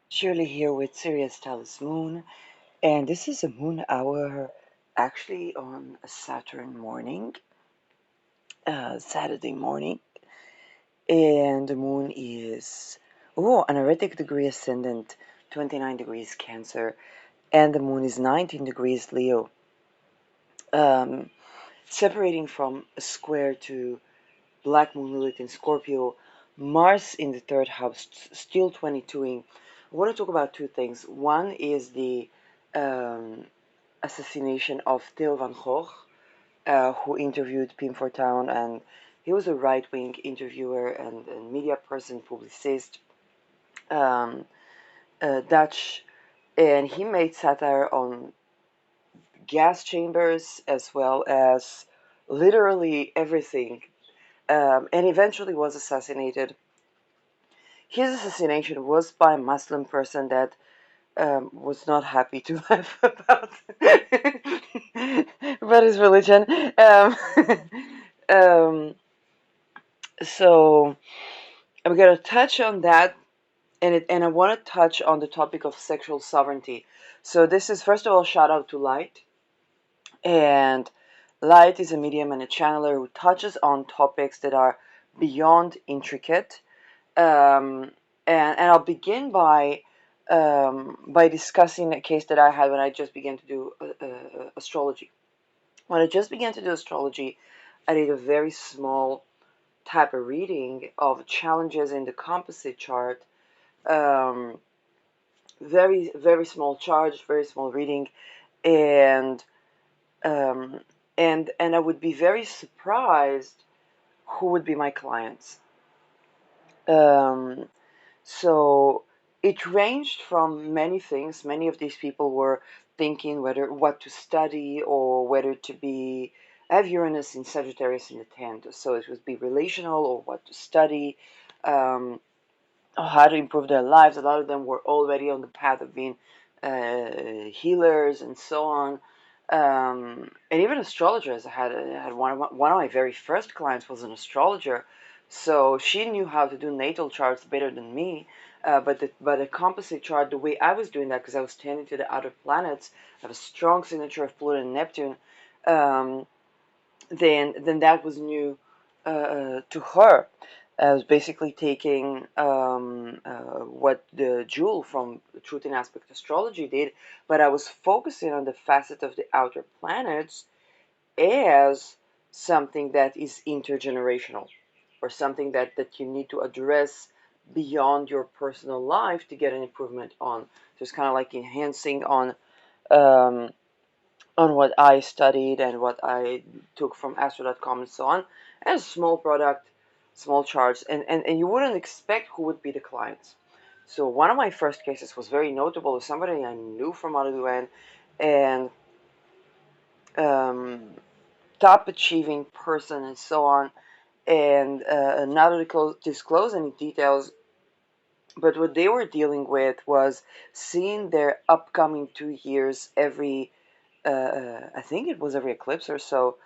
Shirley here with Sirius Talis Moon, and this is a moon hour actually on a Saturn morning, Saturday morning, and the moon is, an Aritic degree ascendant, 29 degrees Cancer, and the moon is 19 degrees Leo, um, separating from a square to Black Moon Lilith in Scorpio, Mars in the third house, still 22ing. I want to talk about two things. One is the um, assassination of Theo van Gogh, who interviewed Pim Fortuyn, and he was a right-wing interviewer and media person, publicist, um, Dutch, and he made satire on gas chambers as well as literally everything, and eventually was assassinated. His assassination was by a Muslim person that was not happy to laugh about his religion. Um, so I'm gonna touch on that, and I want to touch on the topic of sexual sovereignty. So this is first of all shout out to Light, and Light is a medium and a channeler who touches on topics that are beyond intricate. Um, and I'll begin by discussing a case that I had when I just began to do astrology. When I just began to do astrology, I did a very small type of reading of challenges in the composite chart. Um, very very small charge, very small reading, and um, and I would be very surprised who would be my clients. Um, So it ranged from many things. Many of these people were thinking whether what to study or whether to be. I have Uranus in Sagittarius in the 10th, so it would be relational or what to study, um, or how to improve their lives. A lot of them were already on the path of being healers and so on. And even astrologers. I had one of my very first clients was an astrologer, so she knew how to do natal charts better than me. But the composite chart, the way I was doing that, because I was tending to the outer planets, I have a strong signature of Pluto and Neptune. Um, then that was new to her. I was basically taking what the Jewel from Truth in Aspect Astrology did, but I was focusing on the facet of the outer planets as something that is intergenerational, or something that you need to address beyond your personal life to get an improvement on. Just kind of like enhancing um, on what I studied and what I took from Astro.com and so on, and a small product, small charge, and you wouldn't expect who would be the clients. So one of my first cases was very notable. It was somebody I knew from Aladuen, and um, top achieving person and so on. And not to disclose any details, but what they were dealing with was seeing their upcoming 2 years every, I think it was every eclipse or so,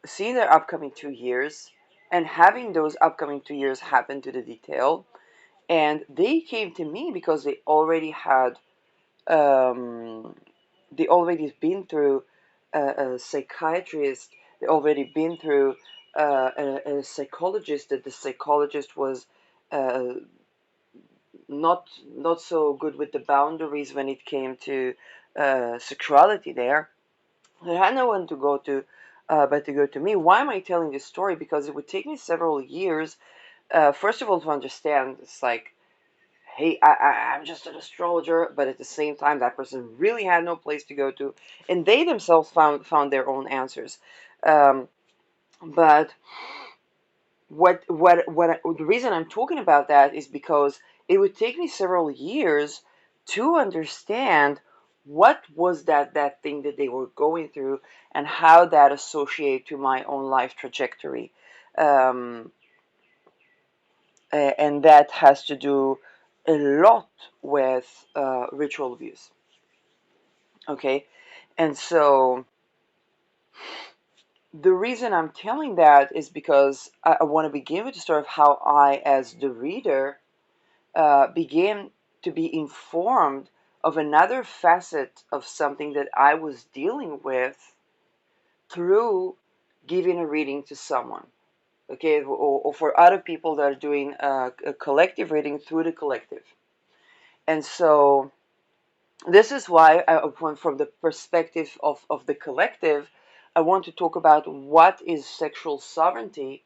seeing their upcoming 2 years and having those upcoming 2 years happen to the detail. And they came to me because um, they already been through a psychiatrist, they already been through a psychologist, that the psychologist was uh, not so good with the boundaries when it came to sexuality there. I had no one to go to, but to go to me. Why am I telling this story? Because it would take me several years, first of all, to understand. It's like, hey, I'm just an astrologer, but at the same time, that person really had no place to go to, and they themselves found their own answers. Um, but the reason I'm talking about that is because it would take me several years to understand what was that thing that they were going through and how that associate to my own life trajectory. Um, and that has to do a lot with ritual abuse. Okay, and so the reason I'm telling that is because I want to begin with the story of how I, as the reader, began to be informed of another facet of something that I was dealing with through giving a reading to someone, okay, or for other people that are doing a collective reading through the collective. And so this is why, from the perspective of the collective, I want to talk about what is sexual sovereignty.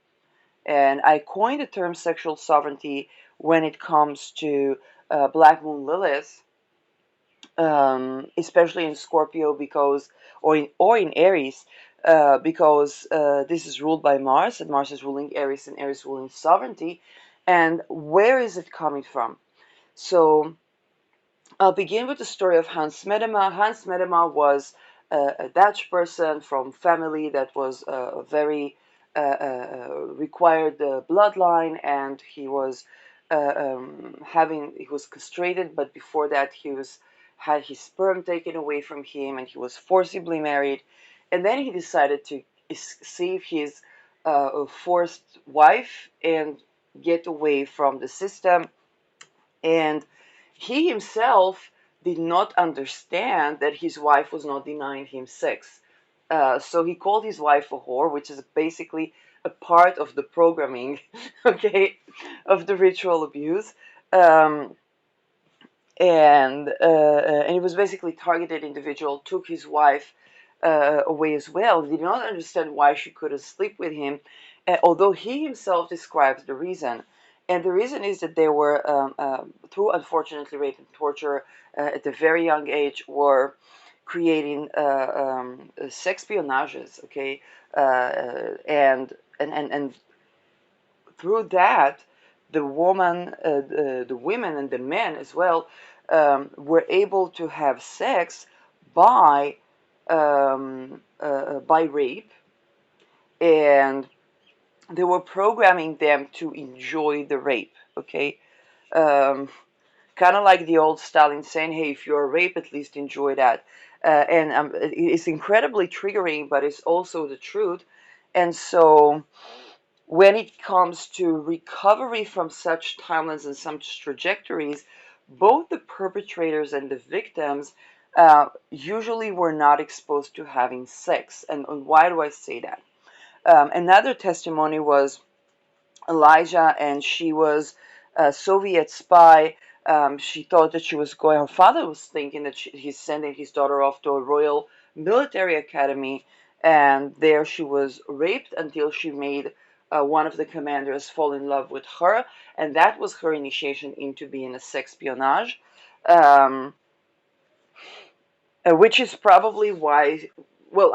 And I coined the term sexual sovereignty when it comes to Black Moon Lilith, especially in Scorpio, because, or in Aries, because this is ruled by Mars, and Mars is ruling Aries, and Aries ruling sovereignty. And where is it coming from? So I'll begin with the story of Hans Medema. Hans Medema was a Dutch person from family that was a very required bloodline, and he was castrated, but before that he had his sperm taken away from him, and he was forcibly married, and then he decided to save his forced wife and get away from the system. And he himself did not understand that his wife was not denying him sex. So he called his wife a whore, which is basically a part of the programming, okay, of the ritual abuse. Um, and it was basically targeted individual, took his wife away as well. He did not understand why she couldn't sleep with him, although he himself describes the reason. And the reason is that they were, through unfortunately rape and torture at a very young age, were creating sex espionages, okay, and through that, the women and the men as well, were able to have sex by by rape, and they were programming them to enjoy the rape. Okay, um, kind of like the old Stalin saying, "Hey, if you're raped, at least enjoy that." And it's incredibly triggering, but it's also the truth. And so when it comes to recovery from such timelines and such trajectories, both the perpetrators and the victims usually were not exposed to having sex. And why do I say that? Another testimony was Elijah, and she was a Soviet spy. She thought that she was going, her father was thinking that he's sending his daughter off to a Royal Military Academy, and there she was raped until she made one of the commanders fall in love with her, and that was her initiation into being a sex espionage. Um, which is probably why, well,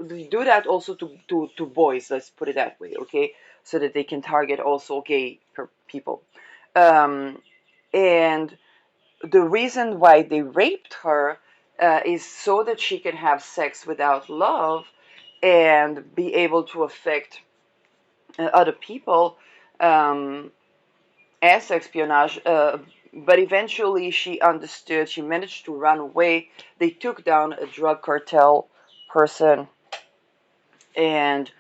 we do that also to boys, let's put it that way, okay, so that they can target also gay people. um, and the reason why they raped her is so that she can have sex without love and be able to affect other people, um, as espionage. But eventually she understood, she managed to run away. They took down a drug cartel person, and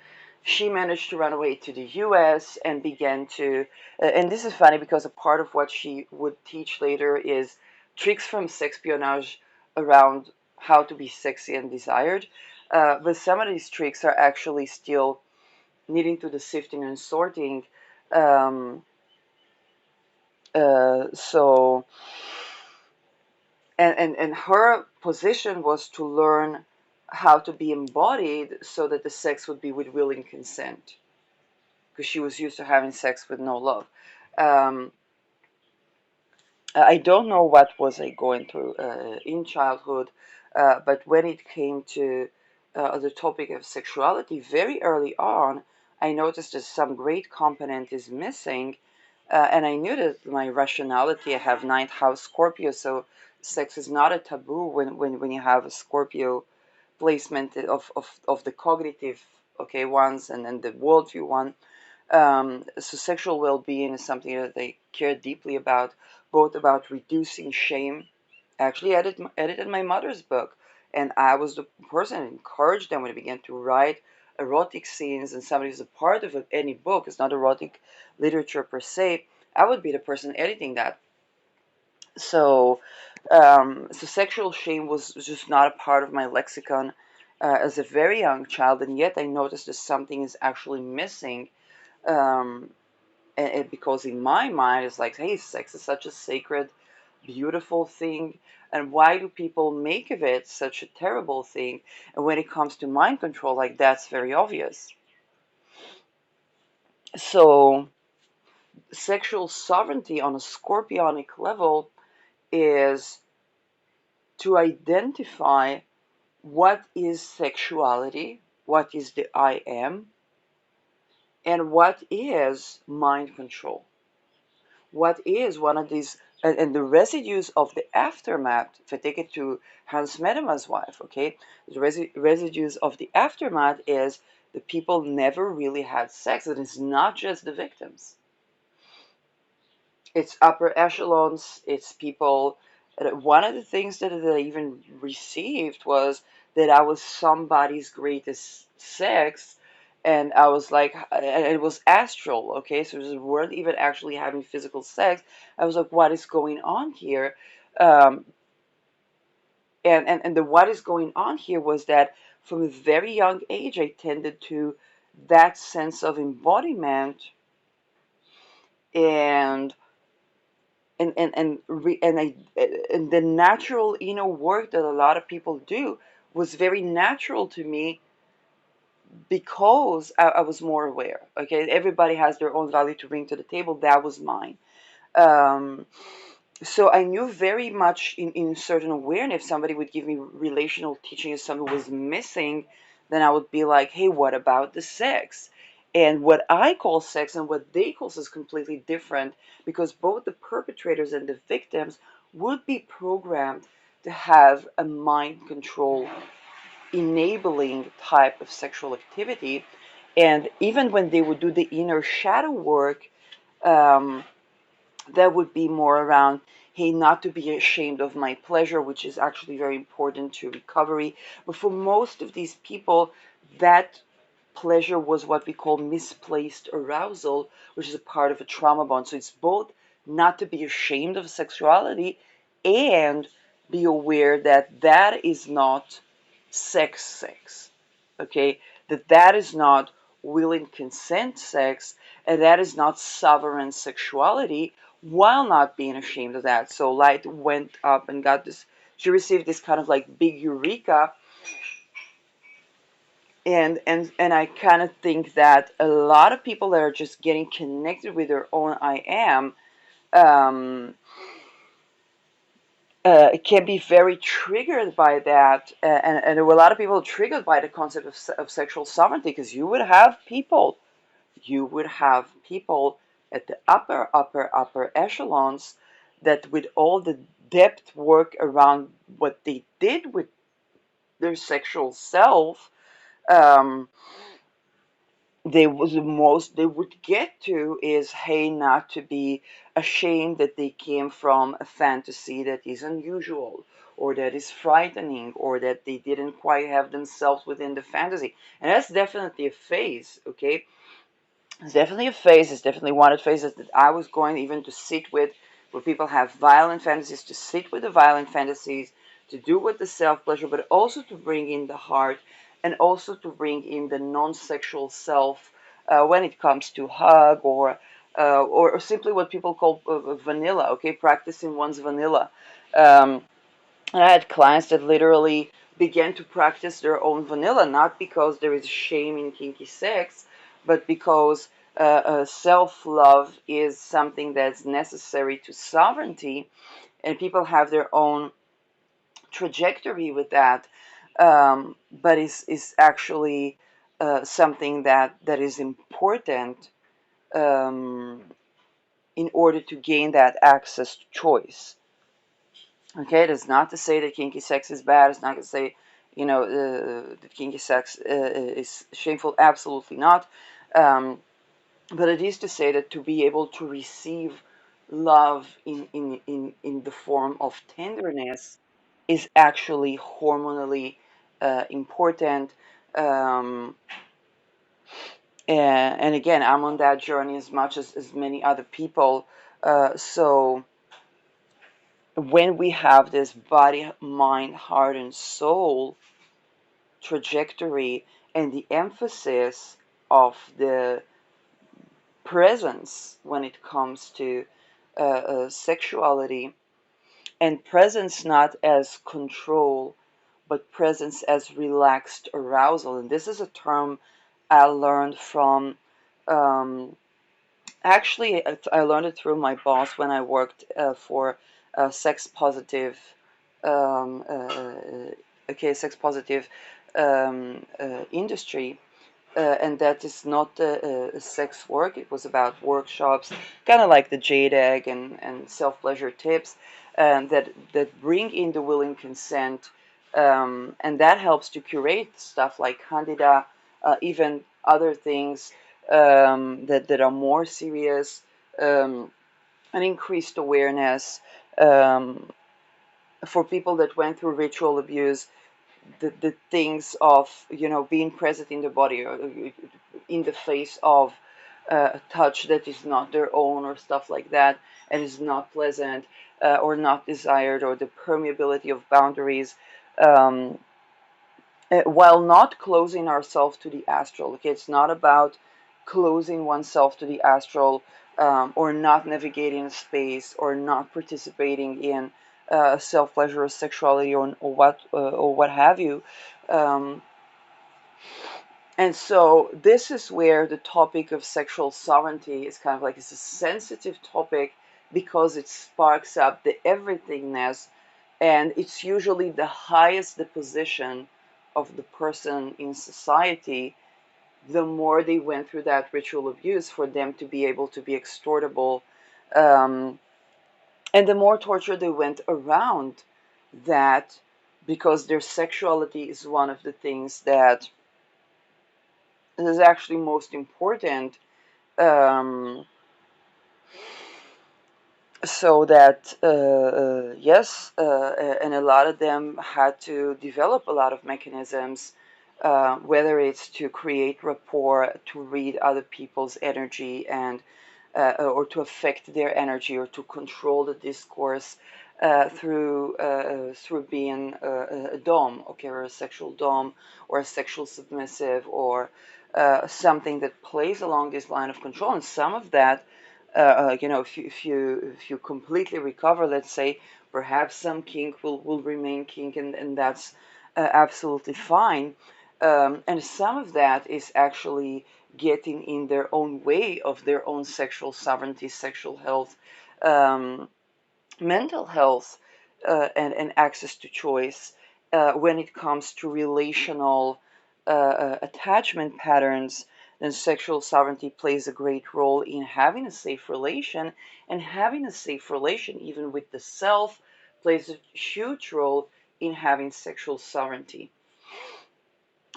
she managed to run away to the US and began to, and this is funny because a part of what she would teach later is tricks from sexpionage around how to be sexy and desired. But some of these tricks are actually still needing to the sifting and sorting. Um, so and her position was to learn how to be embodied so that the sex would be with willing consent, because she was used to having sex with no love. um, I don't know what was I going through in childhood, but when it came to the topic of sexuality, very early on I noticed that some great component is missing. And I knew that my rationality, I have ninth house Scorpio, so sex is not a taboo when you have a Scorpio placement of the cognitive, okay, ones, and then the worldview one. So sexual well-being is something that they care deeply about, both about reducing shame. I actually edited my mother's book, and I was the person that encouraged them when they began to write erotic scenes, and somebody who's a part of any book, it's not erotic literature per se, I would be the person editing that. So, so sexual shame was just not a part of my lexicon as a very young child, and yet I noticed that something is actually missing. Um, because in my mind, it's like, hey, sex is such a sacred, beautiful thing, and why do people make of it such a terrible thing? And when it comes to mind control, like that's very obvious. So, sexual sovereignty on a scorpionic level is to identify what is sexuality, what is the I am, and what is mind control. What is one of these, and the residues of the aftermath, if I take it to Hans Medema's wife, okay, the residues of the aftermath is the people never really had sex. It is not just the victims. It's upper echelons, it's people. One of the things that I even received was that I was somebody's greatest sex, and I was like, and it was astral, okay, so we weren't even actually having physical sex. I was like, what is going on here? Um, and the what is going on here was that from a very young age, I tended to that sense of embodiment and and the natural inner work that a lot of people do was very natural to me because I was more aware. Okay, everybody has their own value to bring to the table. That was mine. Um, so I knew very much in certain awareness. If somebody would give me relational teaching, if something was missing, then I would be like, hey, what about the sex? And what I call sex and what they call sex is completely different because both the perpetrators and the victims would be programmed to have a mind control enabling type of sexual activity. And even when they would do the inner shadow work, um, that would be more around, hey, not to be ashamed of my pleasure, which is actually very important to recovery. But for most of these people, that pleasure was what we call misplaced arousal, which is a part of a trauma bond. So it's both not to be ashamed of sexuality and be aware that that is not sex, okay? That is not will and consent sex, and that is not sovereign sexuality, while not being ashamed of that. So Light went up and got this, she received this kind of like big eureka, and I kind of think that a lot of people that are just getting connected with their own I am, um, can be very triggered by that, and there were a lot of people triggered by the concept of sexual sovereignty because you would have people at the upper echelons that with all the depth work around what they did with their sexual self, um, they was the most they would get to is, hey, not to be ashamed that they came from a fantasy that is unusual or that is frightening or that they didn't quite have themselves within the fantasy. And that's definitely a phase, okay? It's definitely a phase. It's definitely one of the phases that I was going even to sit with, where people have violent fantasies, to sit with the violent fantasies, to do with the self pleasure, but also to bring in the heart and also to bring in the non sexual self when it comes to hug or simply what people call vanilla, okay, practicing one's vanilla. Um, and I had clients that literally began to practice their own vanilla, not because there is shame in kinky sex, but because self love is something that's necessary to sovereignty, and people have their own trajectory with that. But is actually something that is important um, in order to gain that access to choice. Okay, that's not to say that kinky sex is bad. It's not to say, that kinky sex is shameful. Absolutely not. Um, but it is to say that to be able to receive love in the form of tenderness is actually hormonally important. Um, and again, I'm on that journey as much as many other people. So when we have this body, mind, heart, and soul trajectory, and the emphasis of the presence when it comes to sexuality, and presence not as control, but presence as relaxed arousal. And this is a term I learned from, um, actually, I learned it through my boss when I worked for a sex positive, um, sex positive industry, and that is not sex work. It was about workshops, kind of like the jade egg and self pleasure tips, that bring in the willing consent, and that helps to curate stuff like candida, even other things that are more serious, um, an increased awareness um, for people that went through ritual abuse, the things of being present in the body, or in the face of a touch that is not their own, or stuff like that, and is not pleasant, or not desired, or the permeability of boundaries, um, while not closing ourselves to the astral. Okay, it's not about closing oneself to the astral, or not navigating space, or not participating in self pleasure or sexuality, or what have you. Um, and so this is where the topic of sexual sovereignty is kind of like, it's a sensitive topic because it sparks up the everythingness, and it's usually the highest the position of the person in society, the more they went through that ritual abuse for them to be able to be extortable, um, and the more torture they went around that, because their sexuality is one of the things that is actually most important, um, so that yes, and a lot of them had to develop a lot of mechanisms, whether it's to create rapport, to read other people's energy, and or to affect their energy, or to control the discourse through being a dom, okay, or a sexual dom, or a sexual submissive, or something that plays along this line of control. And some of that, if you completely recover, let's say, perhaps some kink will remain kink, and that's absolutely fine. And some of that is actually getting in their own way of their own sexual sovereignty, sexual health, um, mental health, and access to choice when it comes to relational attachment patterns. Then sexual sovereignty plays a great role in having a safe relation, and having a safe relation, even with the self, plays a huge role in having sexual sovereignty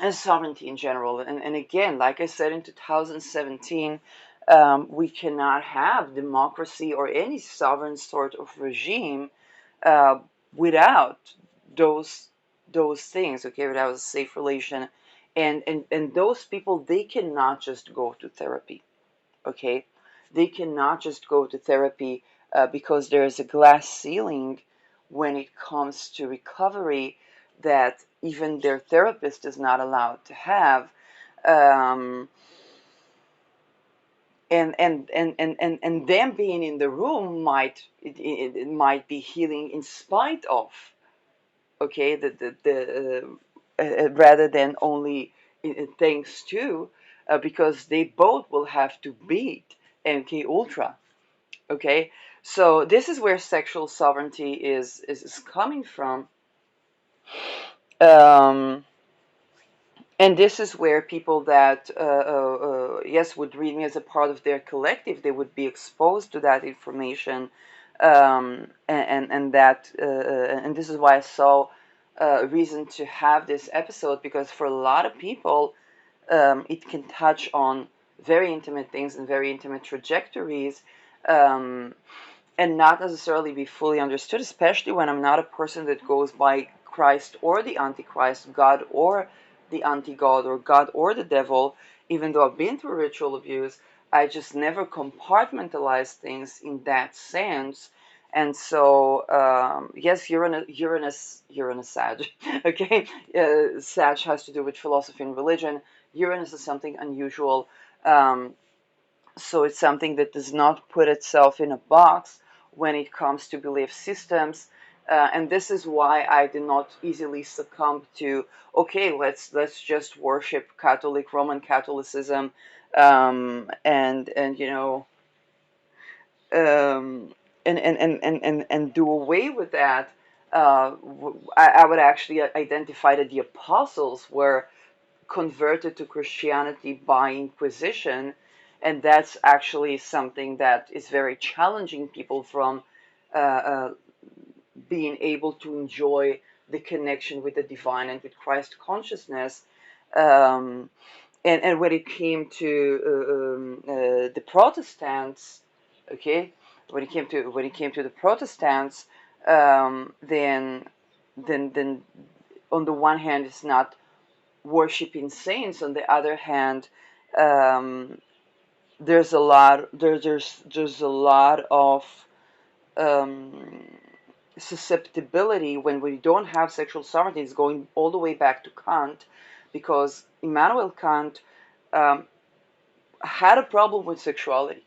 and sovereignty in general. And again, like I said in 2017, we cannot have democracy or any sovereign sort of regime uh, without those those things. Okay, without a safe relation, and those people, they cannot just go to therapy. Okay, they cannot just go to therapy because there is a glass ceiling when it comes to recovery that even their therapist is not allowed to have. Um, and them being in the room it might be healing in spite of, okay, rather than only thanks to, because they both will have to beat MK Ultra. Okay, so this is where sexual sovereignty is coming from, um, and this is where people that yes, would read me as a part of their collective, they would be exposed to that information, and that and this is why I saw a reason to have this episode, because for a lot of people, it can touch on very intimate things and very intimate trajectories, um, and not necessarily be fully understood, especially when I'm not a person that goes by Christ or the Antichrist, God or the anti-God, or God or the devil. Even though I've been through ritual abuse, I just never compartmentalize things in that sense. And so, yes, Uranus, Sag. Okay, Sag has to do with philosophy and religion. Uranus is something unusual. Um, so it's something that does not put itself in a box when it comes to belief systems. And this is why I did not easily succumb to, okay, let's just worship Roman Catholicism, and um, and do away with that. I would actually identify that the apostles were converted to Christianity by Inquisition, and that's actually something that is very challenging people from being able to enjoy the connection with the divine and with Christ consciousness. Um, and when it came to the Protestants, okay, when it came to the Protestants, then on the one hand, it's not worshiping saints. On the other hand, um, there's a lot of um, susceptibility when we don't have sexual sovereignty. It's going all the way back to Kant, because Immanuel Kant um, had a problem with sexuality.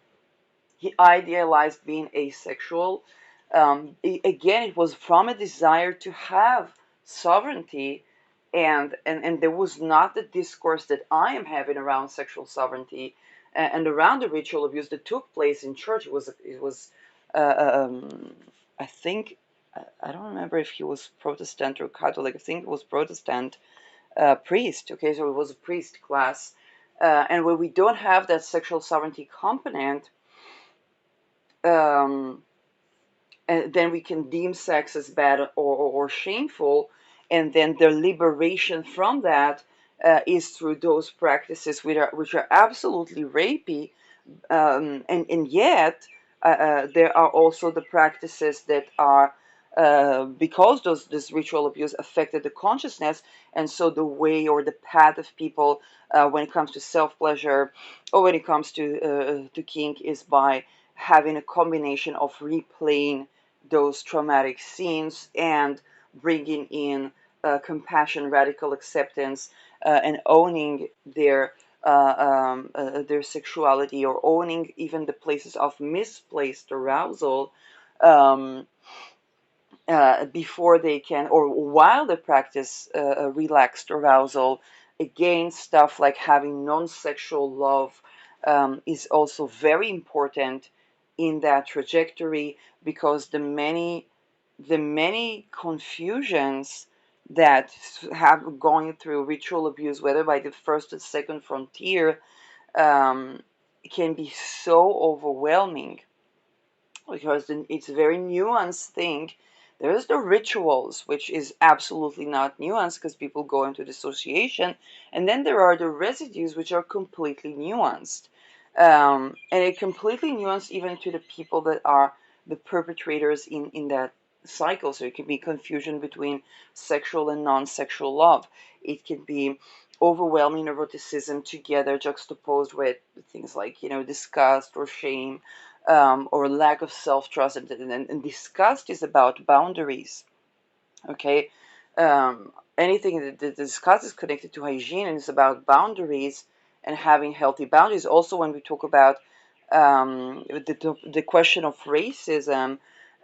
He idealized being asexual. Again, it was from a desire to have sovereignty, and there was not the discourse that I am having around sexual sovereignty and around the ritual abuse that took place in church. It was I think I don't remember if he was Protestant or Catholic. I think it was Protestant priest. Okay, so it was a priest class, and when we don't have that sexual sovereignty component, um, and then we can deem sex as bad or shameful, and then the liberation from that is through those practices which are absolutely rapey, and yet there are also the practices that are because this ritual abuse affected the consciousness, and so the way or the path of people when it comes to self pleasure or when it comes to kink is by having a combination of replaying those traumatic scenes and bringing in compassion, radical acceptance, and owning their sexuality, or owning even the places of misplaced arousal, um, before they can, or while they practice relaxed arousal. Again, stuff like having non-sexual love is also very important in that trajectory, because the many confusions that have going through ritual abuse, whether by the first or second frontier, um, can be so overwhelming, because it's a very nuanced thing. There's the rituals, which is absolutely not nuanced because people go into dissociation, and then there are the residues, which are completely nuanced, and it completely nuanced even to the people that are the perpetrators in that cycle. So it can be confusion between sexual and non-sexual love. It can be overwhelming eroticism together juxtaposed with things like disgust or shame, or lack of self-trust, and disgust is about boundaries. Okay, anything that disgust is connected to hygiene, and it's about boundaries and having healthy boundaries. Also, when we talk about the question of racism,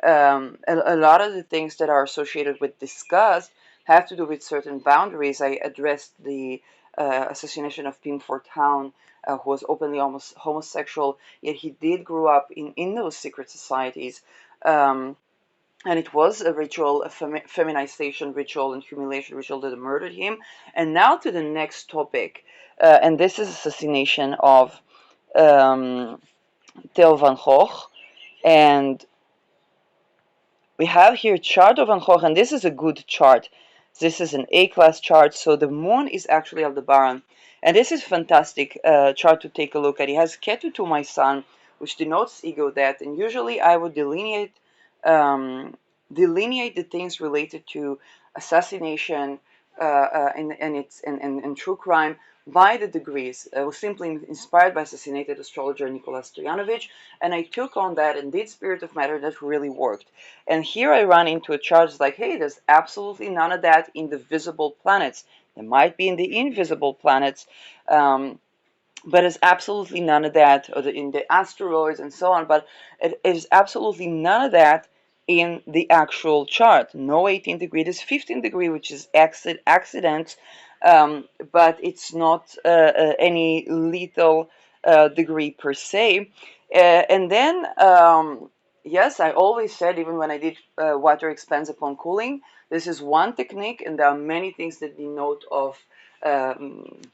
a lot of the things that are associated with disgust have to do with certain boundaries. I addressed the assassination of Pim Fortuyn, who was openly almost homosexual, yet he did grow up in those secret societies. And it was a ritual, a feminization ritual and humiliation ritual that murdered him. And now to the next topic, and this is assassination of um, Theo van Gogh. And we have here chart of Van Gogh, and this is a good chart. This is an A-class chart, so the moon is actually Aldebaran. And this is fantastic chart to take a look at. It has Ketu to my sun, which denotes ego death, and usually I would delineate the things related to assassination and true crime by the degrees. I was simply inspired by assassinated astrologer Nicholas Stoyanovich, and I took on that and did Spirit of Matter. That really worked. And here I run into a charge like, hey, there's absolutely none of that in the visible planets. There might be in the invisible planets, but it's absolutely none of that, or in the asteroids and so on. But it is absolutely none of that in the actual chart. No 18 degree. There's 15 degree, which is accident, but it's not any lethal degree per se. And then, yes, I always said, even when I did water expands upon cooling, this is one technique, and there are many things that denote of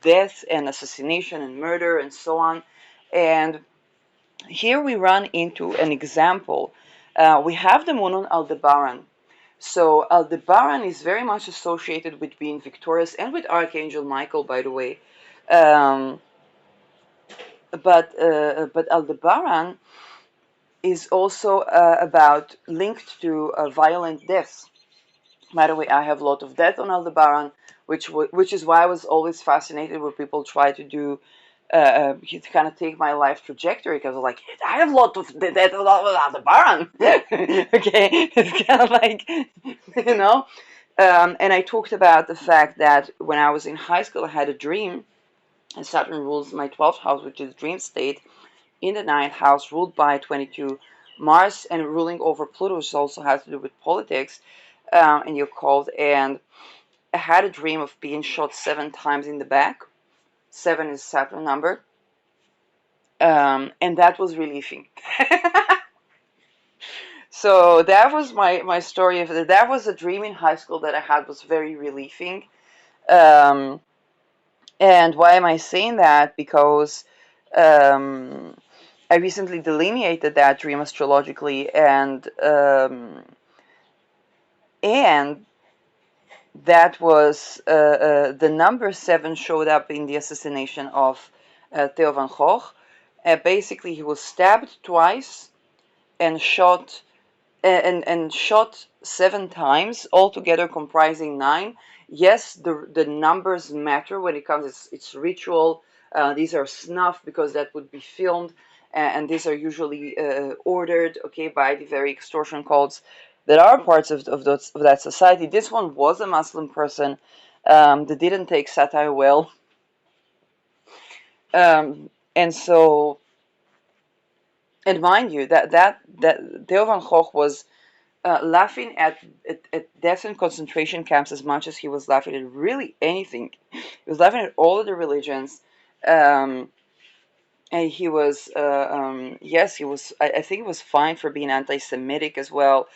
death and assassination and murder and so on. And here we run into an example. We have the moon on Aldebaran. So Aldebaran is very much associated with being victorious and with Archangel Michael, by the way. Um, but Aldebaran is also about linked to violent deaths. By the way, I have a lot of death on Aldebaran, which is why I was always fascinated when people try to do to kind of take my life trajectory, because I'm like, I have a lot of death on Aldebaran. Okay, it's kind of like, you know. And I talked about the fact that when I was in high school, I had a dream, and Saturn rules my 12th house, which is dream state, in the ninth house, ruled by 22 Mars and ruling over Pluto, which also has to do with politics and your called. And I had a dream of being shot 7 times in the back. 7 is Saturn number. And that was relieving. So that was my story. That was a dream in high school that I had, was very relieving. Um, and why am I saying that? Because I recently delineated that dream astrologically, and that was the number 7 showed up in the assassination of Theo van Gogh. Basically, he was stabbed twice and shot and shot 7 times, altogether comprising 9. Yes, the numbers matter when it comes. It's ritual. These are snuff because that would be filmed, and these are usually ordered, okay, by the very extortion cults that are parts of that society. This one was a Muslim person that didn't take satire well, and so, and mind you, that Theo van Gogh was laughing at death and concentration camps as much as he was laughing at really anything. He was laughing at all of the religions. Um, and he was, yes, he was, I think he was fine for being anti Semitic as well.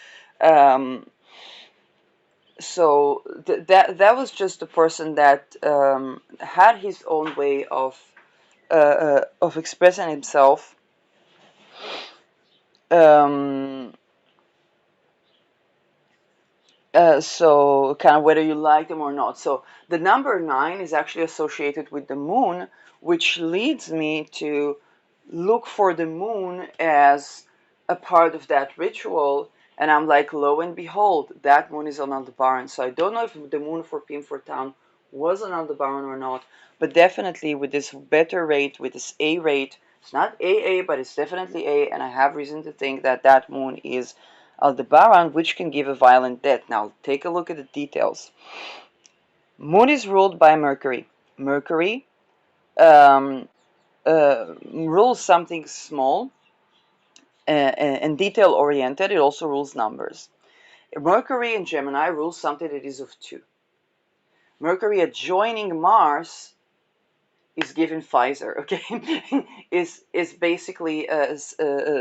Um, so that was just a person that had his own way of expressing himself. Um, so kind of whether you like them or not. So the number 9 is actually associated with the moon, which leads me to look for the moon as a part of that ritual. And I'm like, lo and behold, that moon is on Aldebaran. So I don't know if the moon for Pimford Town was on Aldebaran or not, but definitely with this better rate, with this A rate, it's not AA, but it's definitely A, and I have reason to think that that moon is Aldebaran, which can give a violent death. Now, take a look at the details. Moon is ruled by Mercury. Mercury um, rules something small and detail-oriented. It also rules numbers. Mercury in Gemini rules something that is of 2. Mercury adjoining Mars is given Pfizer, okay? is basically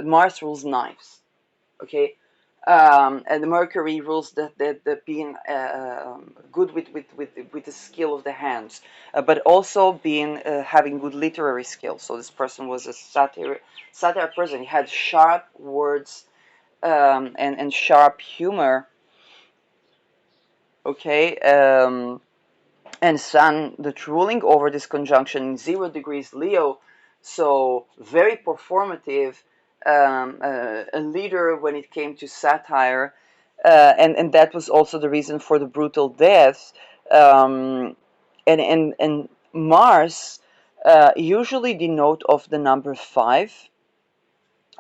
Mars rules knives, okay? And the Mercury rules the being good with the skill of the hands, but also being having good literary skills. So this person was a satire person. He had sharp words and sharp humor. Okay, and Sun that's ruling over this conjunction in 0 degrees Leo, so very performative, a leader when it came to satire, and that was also the reason for the brutal deaths. um, and Mars usually denote of the number 5,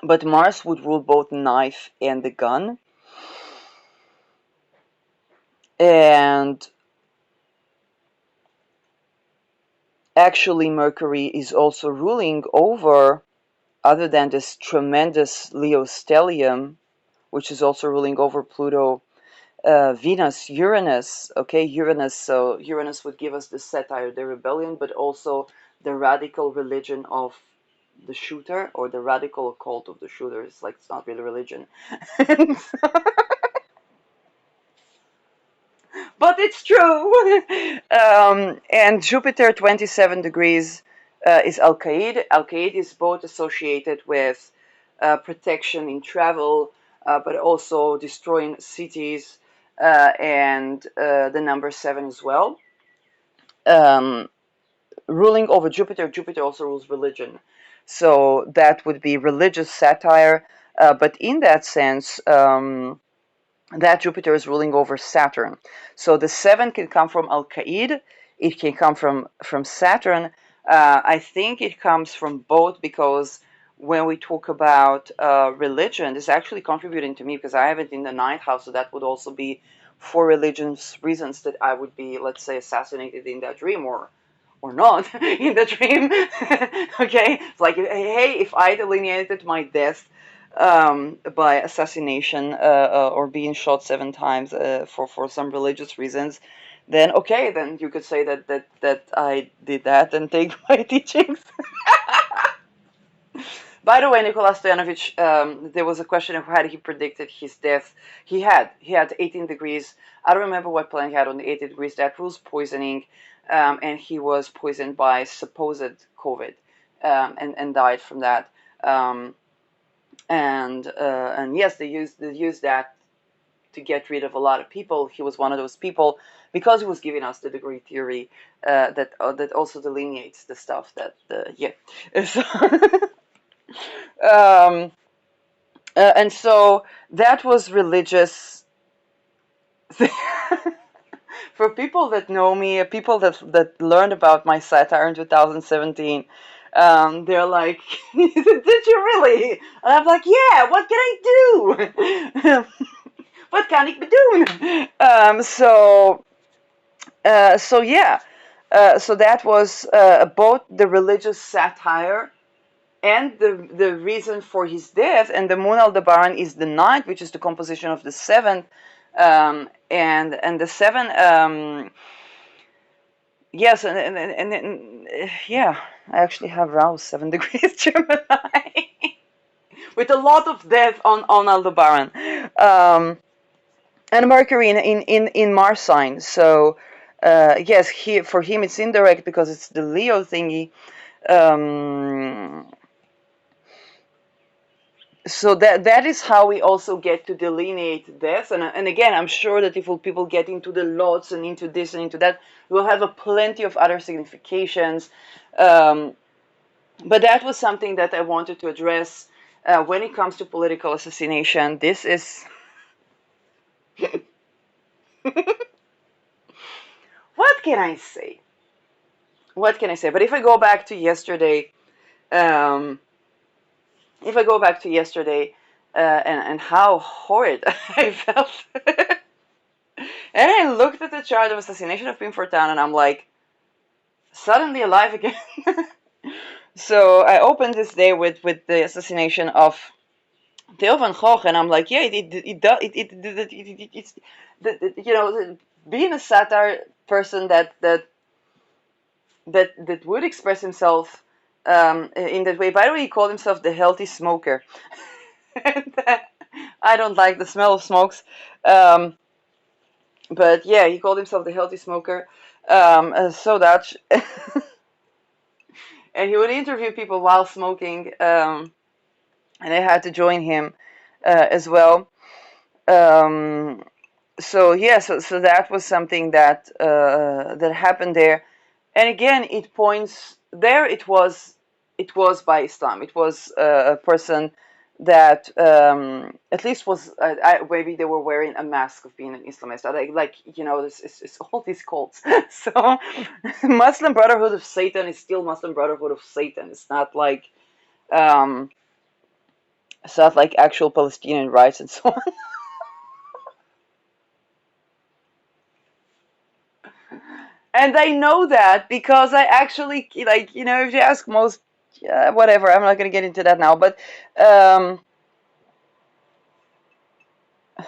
but Mars would rule both knife and the gun. And actually, Mercury is also ruling over, other than this tremendous Leo stellium, which is also ruling over Pluto, Venus, Uranus. Okay, Uranus. So Uranus would give us the satire, the rebellion, but also the radical religion of the shooter, or the radical occult of the shooter. It's like, it's not really religion. But it's true. And Jupiter 27 degrees is Al-Qaid. Al-Qaid is both associated with protection in travel, but also destroying cities, and the number 7 as well. Um, Ruling over Jupiter, Jupiter also rules religion. So that would be religious satire. But in that sense, that Jupiter is ruling over Saturn. So the 7 can come from Al-Qaid, it can come from Saturn. I think it comes from both, because when we talk about religion, this is actually contributing to me because I have it in the 9th house, so that would also be for religious reasons that I would be, let's say, assassinated in that dream, or not in the dream. Okay, it's like, hey, if I delineated my death by assassination, or being shot 7 times for some religious reasons, then okay, then you could say that I did that and take my teachings. By the way, Nicola Stoyanovich, there was a question of how he predicted his death. He had 18 degrees. I don't remember what planet he had on the 18 degrees. That was poisoning, and he was poisoned by supposed COVID, and died from that. Um, and yes, they used that to get rid of a lot of people. He was one of those people, because he was giving us the degree theory, that also delineates the stuff that yeah. So, um, and so that was religious. For people that know me, people that learned about my satire in 2017, they're like, "Did you really?" And I'm like, "Yeah. What can I do? What can I be doing?" So yeah. So that was both the religious satire and the reason for his death. And the Moon Aldebaran is the 9th, which is the composition of the 7th, and the 7. Yes, and yeah, I actually have Rahu 7 degrees Gemini, with a lot of death on Aldebaran, and Mercury in Mars sign. So yes, for him it's indirect because it's the Leo thingy. Um, so that is how we also get to delineate death. And again, I'm sure that if people get into the lots and into this and into that, we'll have a plenty of other significations. Um, but that was something that I wanted to address when it comes to political assassination. This is what can I say? What can I say? But if I go back to yesterday, um, if I go back to yesterday, and how horrid I felt. And I looked at the chart of assassination of Pim Fortuyn, and I'm like, suddenly alive again. So I opened this day with the assassination of Theo van Gogh, and I'm like, yeah, it's being a satire person that would express himself in that way. By the way, he called himself the healthy smoker. And, I don't like the smell of smokes. But yeah, he called himself the healthy smoker. So Dutch. And he would interview people while smoking, and I had to join him as well. Um, so yeah, so that was something that happened there, and again, it points there. It was by Islam. It was a person that at least was maybe they were wearing a mask of being an Islamist. Like you know, it's all these cults. So Muslim Brotherhood of Satan is still Muslim Brotherhood of Satan. Um, it's not like actual Palestinian rights and so on. And I know that because I actually, like, you know, if you ask most, whatever, I'm not going to get into that now, but um,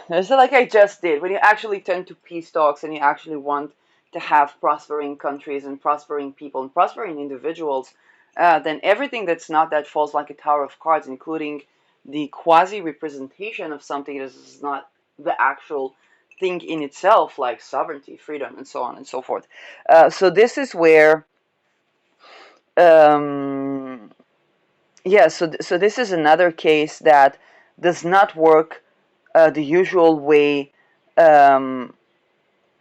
it's like I just did. When you actually turn to peace talks and you actually want to have prospering countries and prospering people and prospering individuals, then everything that's not that falls like a tower of cards, including the quasi representation of something that is not the actual thing in itself, like sovereignty, freedom, and so on and so forth. So this is where, um, yeah. So this is another case that does not work the usual way um,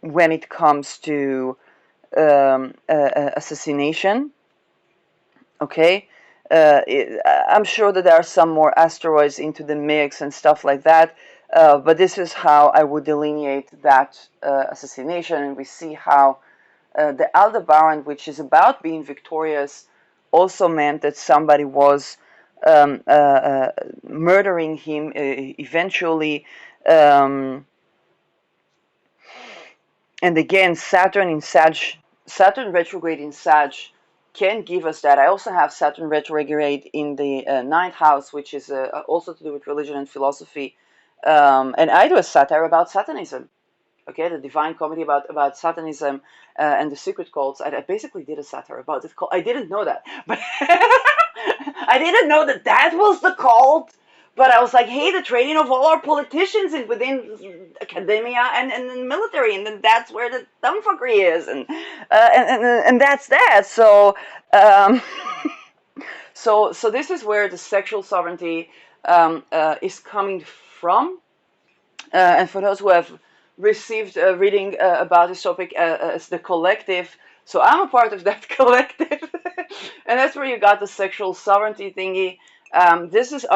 when it comes to assassination. Okay, I'm sure that there are some more asteroids into the mix and stuff like that. But this is how I would delineate that assassination, and we see how the Aldebaran, which is about being victorious, also meant that somebody was murdering him eventually. Um, and again, Saturn in Sag, Saturn retrograde in Sag can give us that. I also have Saturn retrograde in the ninth house, which is also to do with religion and philosophy. And I do a satire about Satanism. Okay, the Divine Comedy about Satanism and the secret cults. I basically did a satire about it. I didn't know that, but I didn't know that that was the cult. But I was like, hey, the training of all our politicians is within academia and the military, and then that's where the dumbfuckery is, and that's that. So, um, so this is where the sexual sovereignty is coming from. And for those who have received a reading about this topic as the collective, so I'm a part of that collective, and that's where you got the sexual sovereignty thingy. This is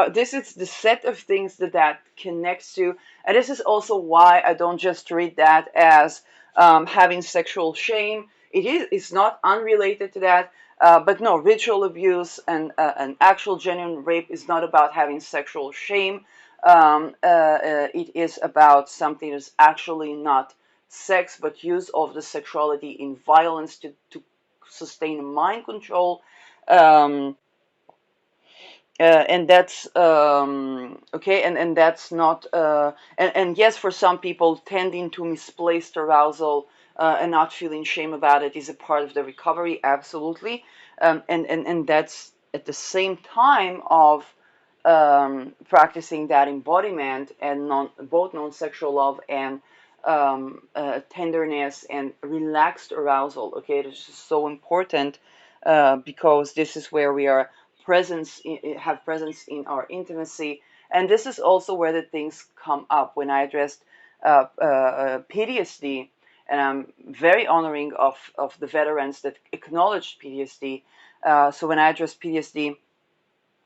the set of things that that connects to, and this is also why I don't just read that as having sexual shame. It's not unrelated to that. But no, ritual abuse and an actual genuine rape is not about having sexual shame. It is about something that's actually not sex, but use of the sexuality in violence to sustain mind control. Um, and that's okay, and that's not and yes, for some people tending to misplaced arousal and not feeling shame about it is a part of the recovery, absolutely. And that's at the same time of practicing that embodiment and both non-sexual love and tenderness and relaxed arousal. Okay, this is so important because this is where we are have presence in our intimacy, and this is also where the things come up when I addressed PTSD, and I'm very honoring of the veterans that acknowledged PTSD. So when I addressed PTSD,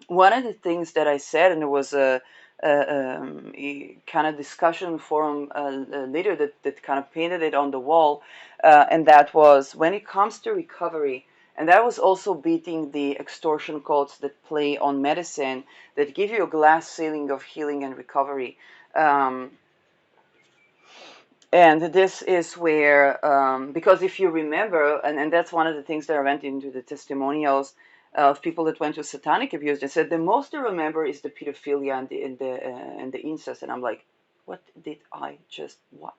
one of the things that I said, and there was a kind of discussion forum leader that kind of painted it on the wall, and that was when it comes to recovery, and that was also beating the extortion cults that play on medicine that give you a glass ceiling of healing and recovery. And this is where, because if you remember, and that's one of the things that I went into the testimonials of people that went to satanic abuse. They said the most they remember is the pedophilia and the incest, and I'm like, what did I just what?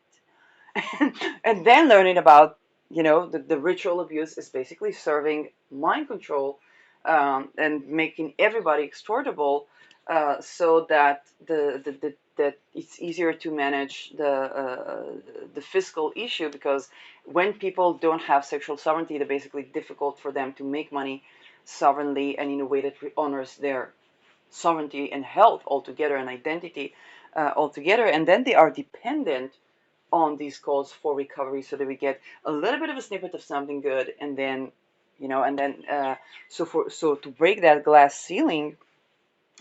And then learning about, you know, the ritual abuse is basically serving mind control and making everybody extortable, so that that it's easier to manage the fiscal issue, because when people don't have sexual sovereignty, they're basically difficult for them to make money sovereignly and in a way that honors their sovereignty and health altogether and identity altogether, and then they are dependent on these calls for recovery, so that we get a little bit of a snippet of something good, and then, you know, and then so to break that glass ceiling,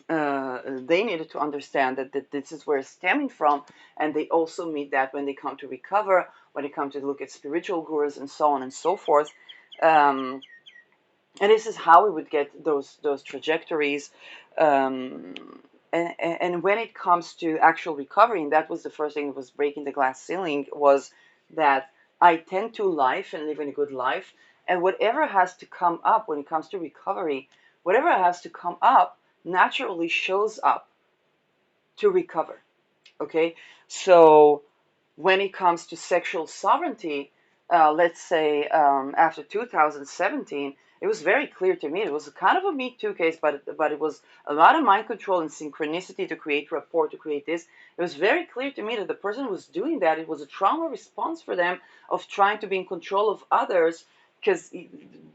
they needed to understand that this is where it's stemming from, and they also meet that when they come to recover, when they come to look at spiritual gurus and so on and so forth. Um, and this is how we would get those trajectories. Um, and when it comes to actual recovery, and that was the first thing that was breaking the glass ceiling, was that I tend to life and living a good life, and whatever has to come up when it comes to recovery, whatever has to come up naturally shows up to recover. Okay, so when it comes to sexual sovereignty, let's say after 2017, it was very clear to me. It was kind of a Me Too case, but it was a lot of mind control and synchronicity to create rapport, to create this. It was very clear to me that the person who was doing that, it was a trauma response for them of trying to be in control of others, because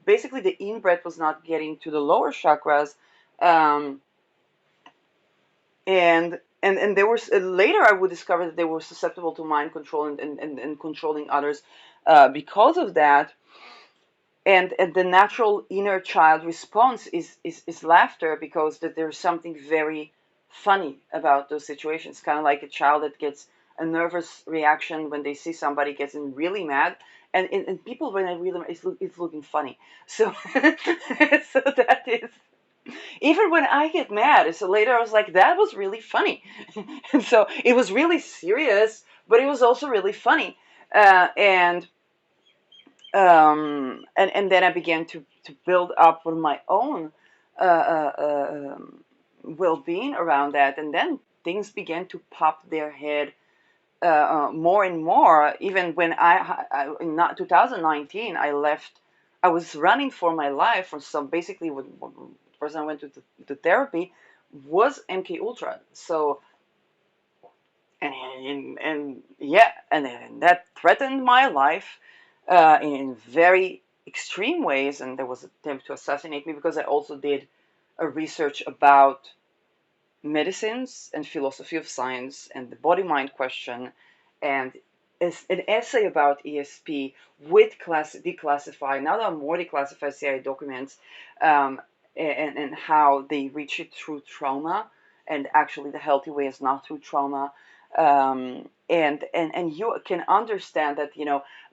basically the in-breath was not getting to the lower chakras. Um, and they were later I would discover that they were susceptible to mind control and controlling others because of that. And the natural inner child response is laughter, because that there's something very funny about those situations, kind of like a child that gets a nervous reaction when they see somebody getting really mad, and people when they really it's looking funny, so so that is, even when I get mad, so later I was like, that was really funny. And so it was really serious, but it was also really funny. And then I began to build up on my own uh, uh, um, well-being around that. And then things began to pop their head more and more. Even when in 2019, I was running for my life from some, basically what the person I went to the therapy was MK Ultra. So, and yeah, and that threatened my life in very extreme ways. And there was an attempt to assassinate me, because I also did a research about medicines and philosophy of science and the body mind question, and an essay about ESP with declassified, now there are more declassified CIA documents, um, and how they reach it through trauma, and actually the healthy way is not through trauma. And you can understand that,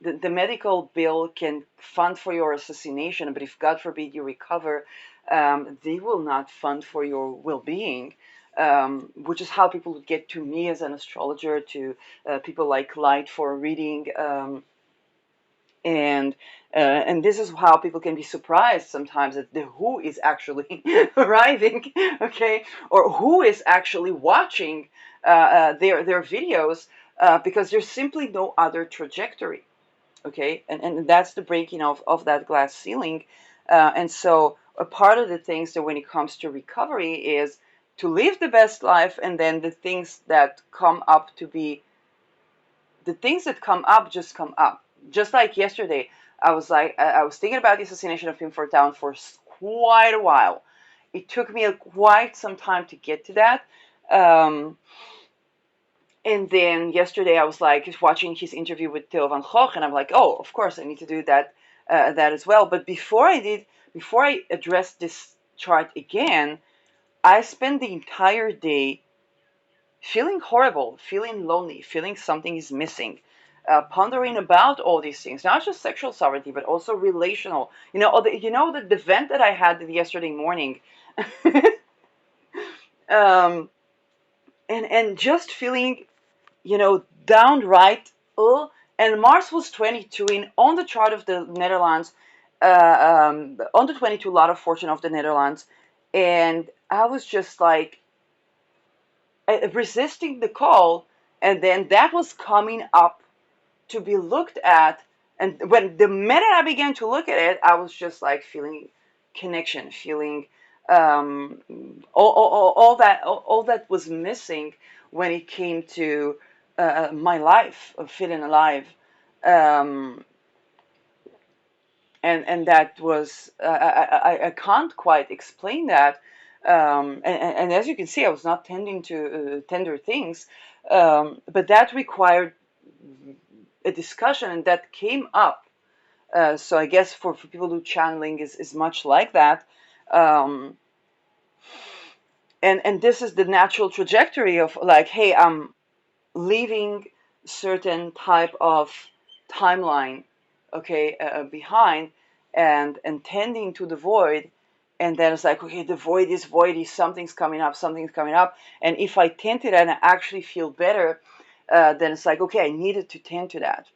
the medical bill can fund for your assassination, but if God forbid you recover, they will not fund for your well-being, which is how people would get to me as an astrologer, to people like Light for reading, and this is how people can be surprised sometimes that the who is actually arriving, okay, or who is actually watching their videos, because there's simply no other trajectory, okay, and that's the breaking of that glass ceiling, and so a part of the things that when it comes to recovery is to live the best life, and then the things that come up just come up. Just like yesterday, I was thinking about the assassination of Pim Fortuyn for quite a while. It took me quite some time to get to that. Um, and then yesterday I was like watching his interview with Theo van Gogh, and I'm like, oh, of course I need to do that as well. But before I addressed this chart again, I spent the entire day feeling horrible, feeling lonely, feeling something is missing, pondering about all these things, not just sexual sovereignty, but also relational. The event that I had yesterday morning, um, and just feeling, downright ill. And Mars was 22 in on the chart of the Netherlands, on the 22 lot of fortune of the Netherlands, and I was just like resisting the call, and then that was coming up to be looked at. And when the minute I began to look at it, I was just like feeling connection, feeling um, all that was missing when it came to my life of feeling alive. Um, and that was I can't quite explain that. And as you can see, I was not tending to tender things, but that required a discussion, and that came up. So I guess for people who channeling is much like that. Um, and this is the natural trajectory of like, hey, I'm leaving certain type of timeline, okay, behind, and tending to the void. And then it's like, okay, the void is voidy, something's coming up, and if I tend to that and I actually feel better, then it's like, okay, I needed to tend to that.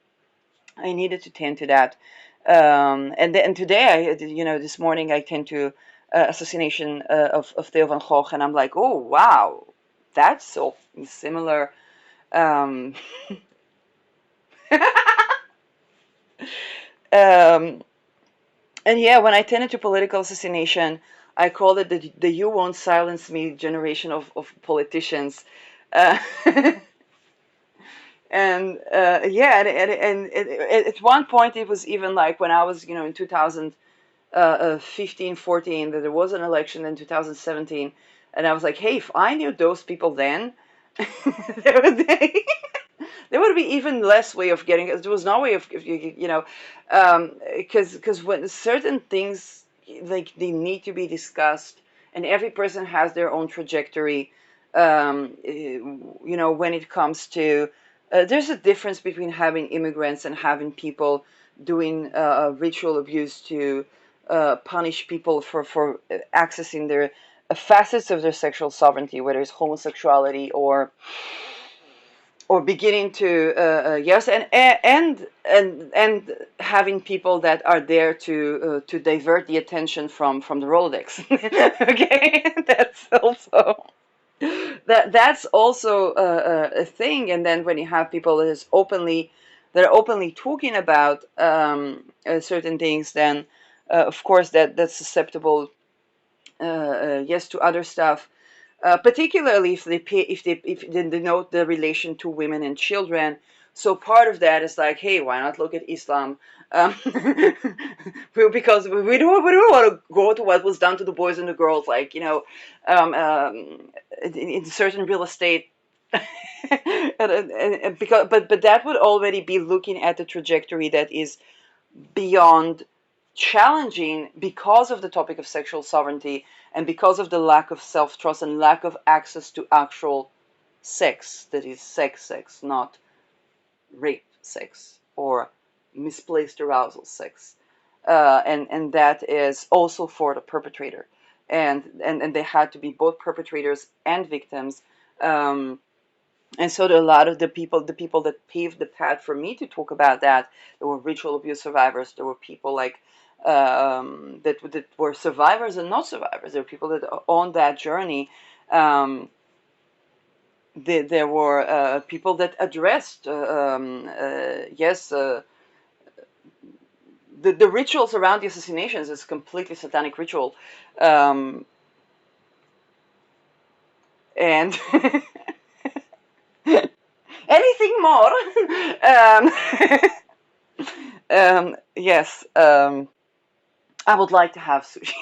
I needed to tend to that. And today, this morning I tend to assassination of Theo van Gogh, and I'm like, oh wow, that's so similar. Um, um, and yeah, when I tended to political assassination, I called it the "You Won't Silence Me" generation of politicians. Uh, and yeah, at one point it was even like when I was, in 2015, 14, that there was an election in 2017, and I was like, hey, if I knew those people then, there would be, there would be even less way of getting it. There was no way of, because when certain things, like, they need to be discussed, and every person has their own trajectory. When it comes to, there's a difference between having immigrants and having people doing ritual abuse to punish people for accessing their facets of their sexual sovereignty, whether it's homosexuality or beginning to yes, and having people that are there to divert the attention from the Rolodex. Okay, that's also that's also a thing. And then when you have people that are openly talking about certain things, then of course that's susceptible, yes, to other stuff, particularly if they denote the relation to women and children. So part of that is like, hey, why not look at Islam? Because we don't want to go to what was done to the boys and the girls, like, in certain real estate. Because, but that would already be looking at the trajectory that is beyond challenging because of the topic of sexual sovereignty and because of the lack of self-trust and lack of access to actual sex, that is sex, not rape sex or misplaced arousal sex. And that is also for the perpetrator. And they had to be both perpetrators and victims. And so a lot of the people that paved the path for me to talk about that, there were ritual abuse survivors. There were people like that were survivors and not survivors. There were people that on that journey. There were people that addressed, yes, the rituals around the assassinations is completely satanic ritual, um, and anything more. Yes. I would like to have sushi,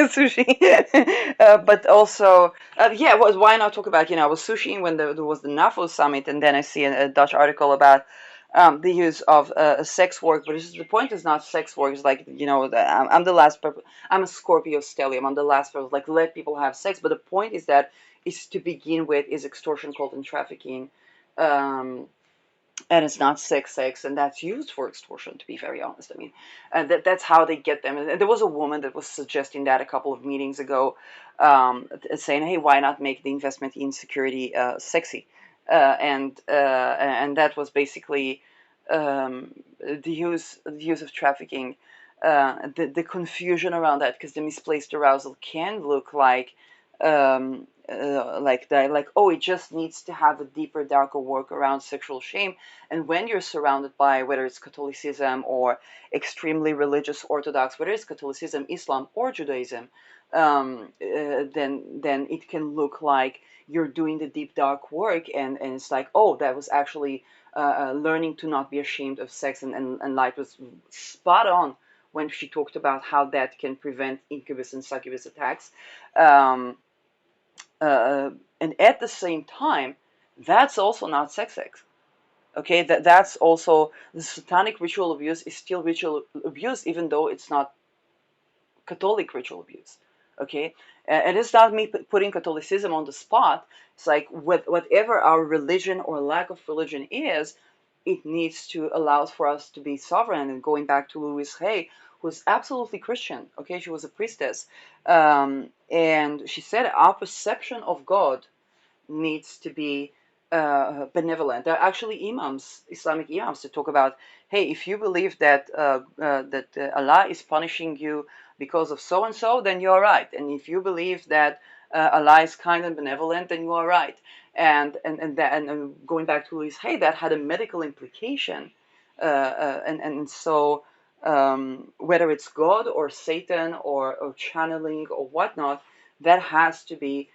sushi, but also, yeah. Why not talk about? I was sushi when there was the NAFO summit, and then I see a Dutch article about the use of sex work. But the point is not sex work. It's like, I'm the last. I'm a Scorpio stellium. I'm the last person. Like, let people have sex. But the point is that is to begin with is extortion, cult, and trafficking. Um, and it's not sex, and that's used for extortion, to be very honest. I mean, that's how they get them. And there was a woman that was suggesting that a couple of meetings ago, saying, hey, why not make the investment in security sexy? And that was basically the use of trafficking, the confusion around that, because the misplaced arousal can look like that, like, oh, it just needs to have a deeper, darker work around sexual shame. And when you're surrounded by, whether it's Catholicism or extremely religious Orthodox, whether it's Catholicism, Islam, or Judaism, then it can look like you're doing the deep, dark work, and it's like, oh, that was actually learning to not be ashamed of sex. And Light was spot on when she talked about how that can prevent incubus and succubus attacks. Um, and at the same time, that's also not sex. Okay, that's also the satanic ritual abuse is still ritual abuse, even though it's not Catholic ritual abuse. Okay, And it's not me putting Catholicism on the spot. It's like whatever our religion or lack of religion is, it needs to allow for us to be sovereign. And going back to Louise Hay, who's absolutely Christian, okay, she was a priestess, and she said our perception of God needs to be benevolent. There are actually imams, Islamic imams, that talk about, hey, if you believe that Allah is punishing you because of so and so, then you're right. And if you believe that Allah is kind and benevolent, then you are right. And going back to Louise Hay, that had a medical implication. So whether it's God or Satan or channeling or whatnot, that has to be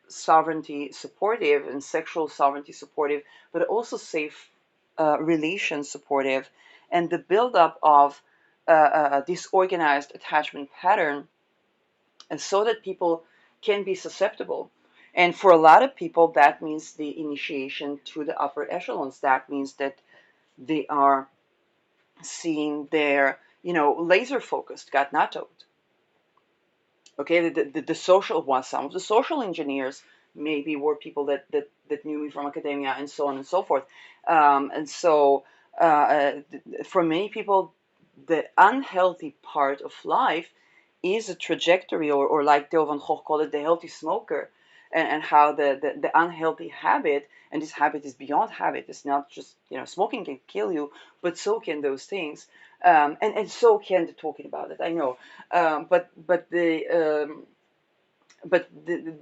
sovereignty supportive and sexual sovereignty supportive, but also safe relations supportive, and the buildup of disorganized attachment pattern, and so that people can be susceptible. And for a lot of people, that means the initiation to the upper echelons. That means that they are seeing their, laser focused, got nattoed. Okay, the social ones, some of the social engineers maybe were people that knew me from academia and so on and so forth. And so for many people, the unhealthy part of life is a trajectory, or like Theo van Gogh called it, the healthy smoker, and how the unhealthy habit, and this habit is beyond habit. It's not just, smoking can kill you, but so can those things. And so can the talking about it. I know,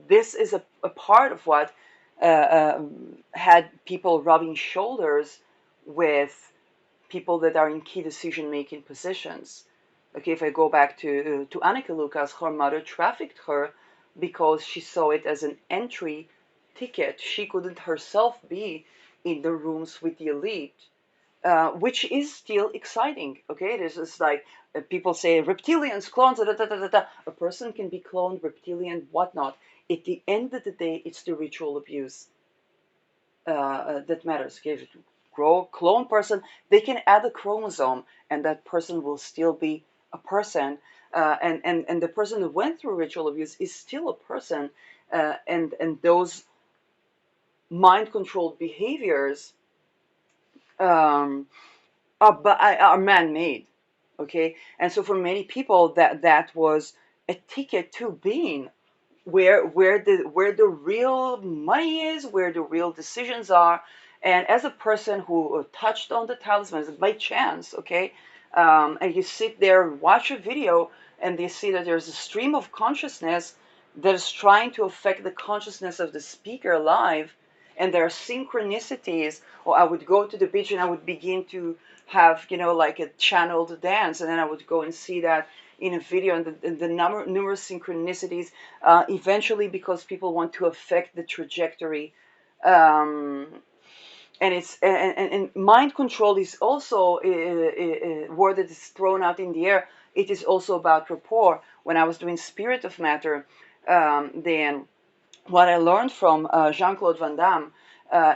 this is a part of what had people rubbing shoulders with people that are in key decision making positions. Okay, if I go back to Anneke Lucas, her mother trafficked her because she saw it as an entry ticket. She couldn't herself be in the rooms with the elite, which is still exciting. Okay, this is like people say reptilians, clones, da, da, da, da, da. A person can be cloned, reptilian, whatnot. At the end of the day, it's the ritual abuse that matters. Okay, if you grow clone person, they can add a chromosome, and that person will still be a person. And the person who went through ritual abuse is still a person, and those mind controlled behaviors um, are man-made. Okay, and so for many people that was a ticket to being where the real money is, where the real decisions are. And as a person who touched on the talismans by chance, okay, and you sit there and watch a video, and you see that there's a stream of consciousness that is trying to affect the consciousness of the speaker live, and there are synchronicities. Or I would go to the beach and I would begin to have, like a channeled dance, and then I would go and see that in a video, and the numerous synchronicities, eventually, because people want to affect the trajectory. Um, and mind control is also a word that is thrown out in the air. It is also about rapport. When I was doing Spirit of Matter, then what I learned from Jean-Claude Van Damme,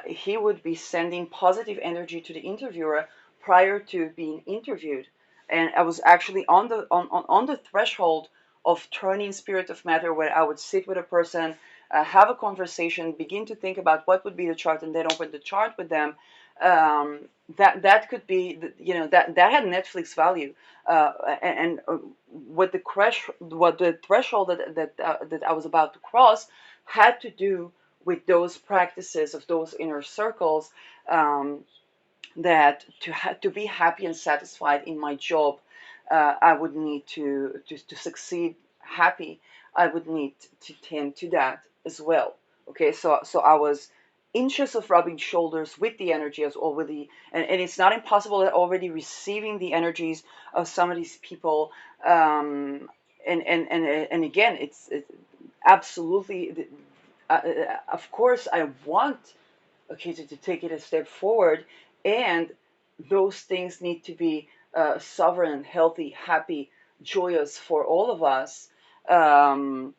he would be sending positive energy to the interviewer prior to being interviewed. And I was actually on the threshold of turning Spirit of Matter, where I would sit with a person, have a conversation, begin to think about what would be the chart, and then open the chart with them. That could be, that had Netflix value. And what the threshold that I was about to cross had to do with those practices of those inner circles, that to be happy and satisfied in my job, I would need to succeed happy. I would need to tend to that as well. Okay, so I was inches of rubbing shoulders with the energy as already, and it's not impossible that already receiving the energies of some of these people. And again, it's absolutely, of course, I want, okay, to take it a step forward, and those things need to be sovereign, healthy, happy, joyous for all of us. Um,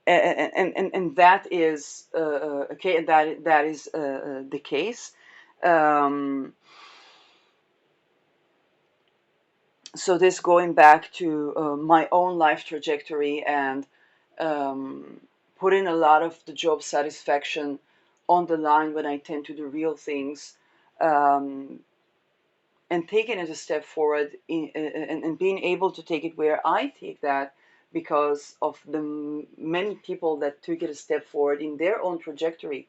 and that is okay, and that is the case. Um, So this going back to my own life trajectory and um, putting a lot of the job satisfaction on the line when I tend to do real things, um, and taking it a step forward and being able to take it where I take that because of the many people that took it a step forward in their own trajectory,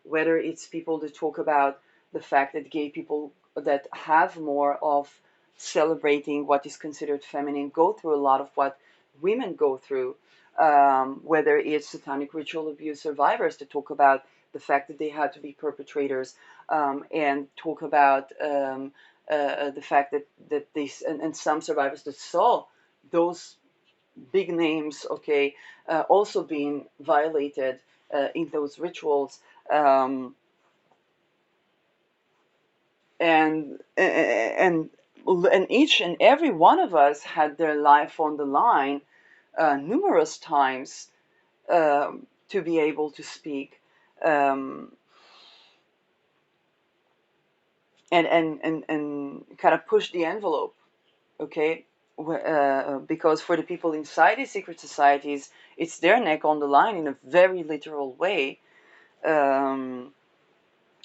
whether it's people that talk about the fact that gay people that have more of celebrating what is considered feminine go through a lot of what women go through, whether it's satanic ritual abuse survivors that talk about the fact that they had to be perpetrators, and talk about the fact that these and some survivors that saw those big names, okay, also being violated in those rituals, um, and and each and every one of us had their life on the line numerous times to be able to speak, um, and kind of push the envelope, okay? Because for the people inside these secret societies, it's their neck on the line in a very literal way. Um,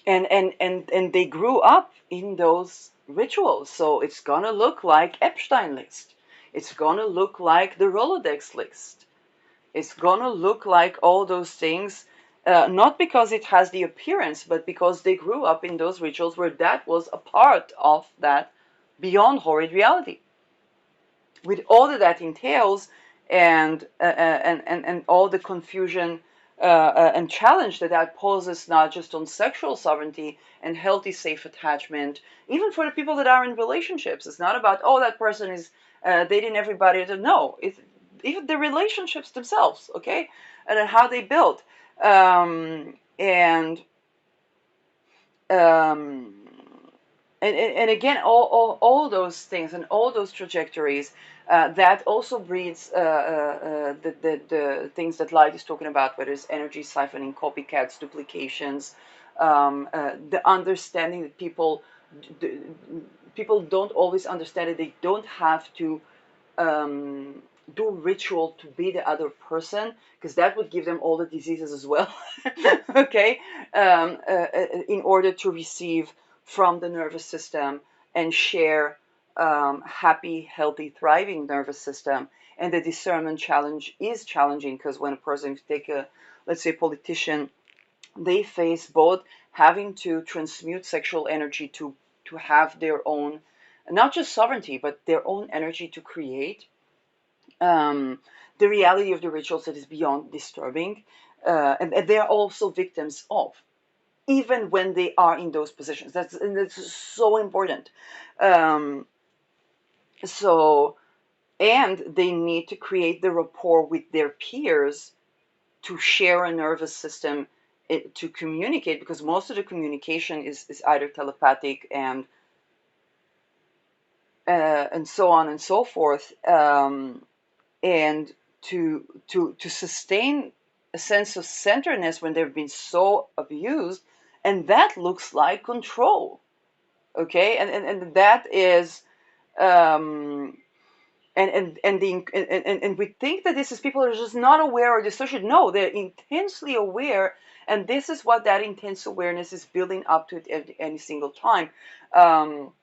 and they grew up in those rituals, so it's gonna look like Epstein list. It's gonna look like the Rolodex list. It's gonna look like all those things, not because it has the appearance, but because they grew up in those rituals where that was a part of that beyond horrid reality, with all that that entails, and all the confusion and challenge that that poses, not just on sexual sovereignty and healthy, safe attachment, even for the people that are in relationships. It's not about, oh, that person is dating everybody. No, it's even the relationships themselves, okay, and then how they build, and um, and again, all those things and all those trajectories, that also breeds the things that Light is talking about, whether it's energy siphoning, copycats, duplications, the understanding that d- people don't always understand that they don't have to um, do ritual to be the other person, because that would give them all the diseases as well. Okay, in order to receive from the nervous system and share happy, healthy, thriving nervous system. And the discernment challenge is challenging because when a person take a, let's say, politician, they face both having to transmute sexual energy to have their own, not just sovereignty, but their own energy to create, um, the reality of the rituals that is beyond disturbing, and they are also victims of, even when they are in those positions. That's so important. Um, so, and they need to create the rapport with their peers to share a nervous system, to communicate, because most of the communication is either telepathic and so on and so forth. And to sustain a sense of centeredness when they've been so abused, and that looks like control, okay, and that is, um and we think that this is people who are just not aware or dissociated. No, they're intensely aware, and this is what that intense awareness is building up to at any single time. um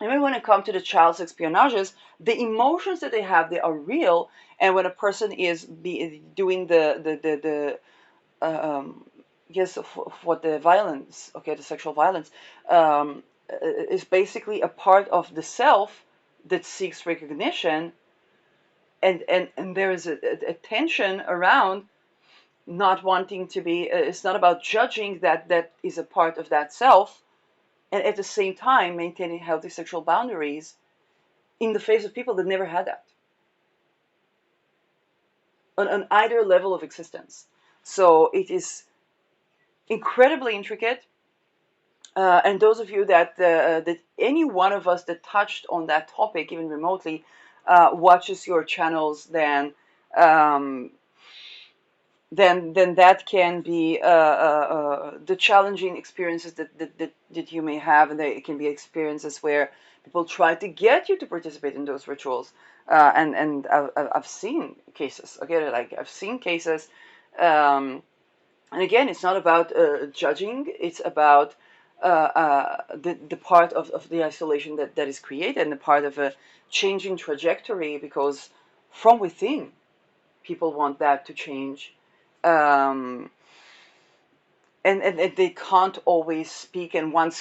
and when it comes to the child's espionages, the emotions that they have, they are real. And when a person is doing um, yes, of what the violence, okay, the sexual violence, is basically a part of the self that seeks recognition, and there is a tension around not wanting to be. It's not about judging that is a part of that self, and at the same time maintaining healthy sexual boundaries in the face of people that never had that on either level of existence. So it is incredibly intricate. And those of you that any one of us that touched on that topic, even remotely, watches your channels, then um, then that can be the challenging experiences that you may have, and it can be experiences where people try to get you to participate in those rituals. And I've seen cases. Okay, like I've seen cases. Um, and again, it's not about judging. It's about the part of the isolation that is created, and the part of a changing trajectory, because from within people want that to change. um, and they can't always speak, and once